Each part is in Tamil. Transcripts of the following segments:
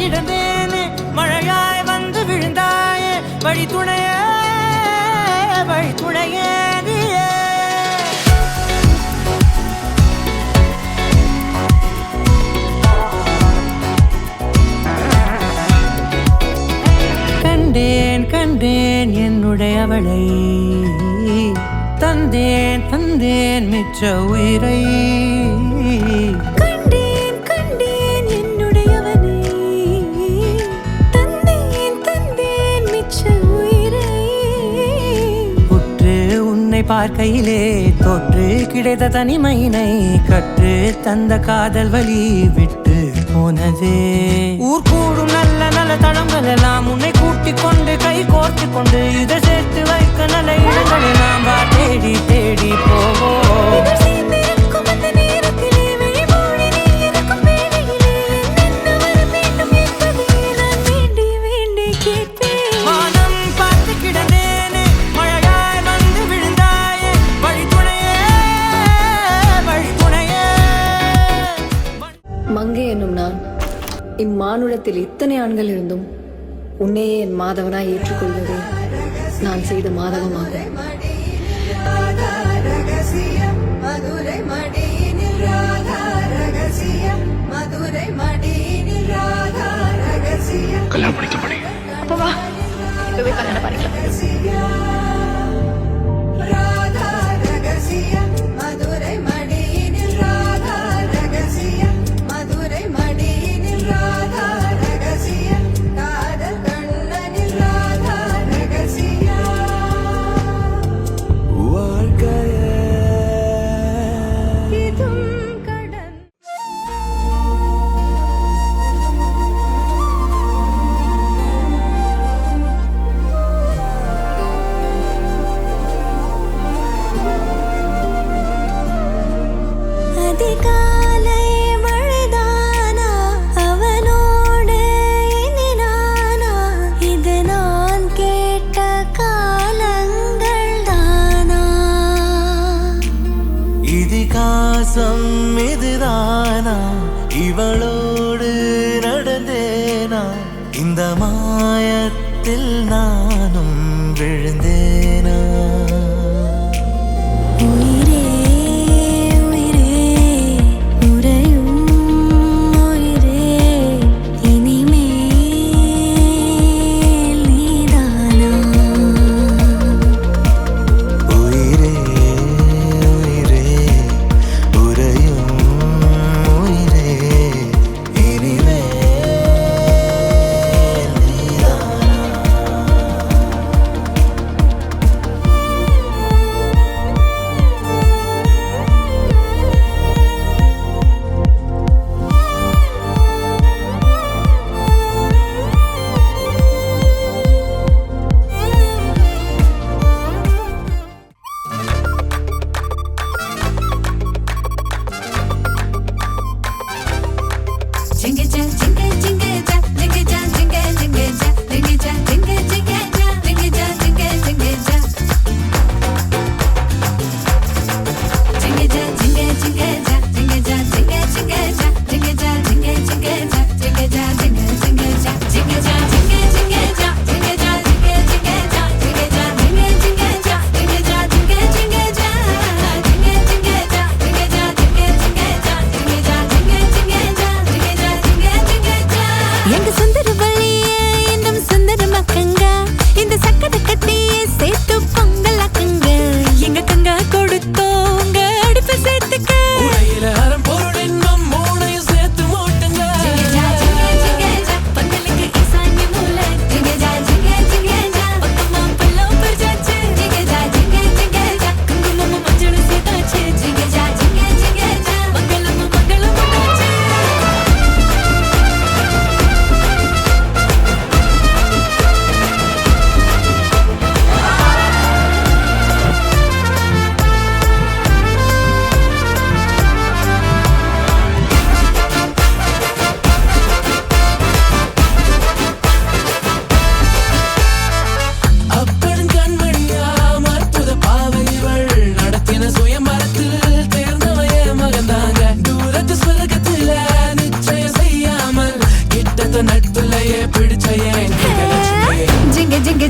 கிடந்தேனே மழையாய் வந்து விழுந்தாயே வழி துணையே நீயே. கண்டேன் கண்டேன் என்னுடையவளை தந்தேன் தந்தேன் மிச்ச உயிரை பார்க்கையிலே தொற்று கிடைத்த தனிமையினை கற்று தந்த காதல் வழி விட்டு போனதே. ஊர் கூடும் நல்ல நல்ல தளங்கள் எல்லாம் உன்னை கூட்டிக் கொண்டு கை கோர்த்து கொண்டு இதை சேர்த்து வைக்க நல்ல இடங்கள் எல்லாம் தேடி தேடி போவோம். மங்கை என்னும் நான் இம்மானுடத்தில் இத்தனை ஆண்கள் இருந்தும் உன்னையே என் மாதவனாய் ஏற்றுக்கொள்வதே நான் செய்த மாதவமாகும். கல்யாணம் பண்ணிக்கப்படி அப்பவா இப்பவே கல்யாணம் பண்ணிக்கலாம். இதுதானா இவளோடு நடந்தேனா இந்த மாயத்தில் நானும் விழுந்தேனா.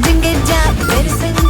ஜிங்கர் ஜா பெருசுங்க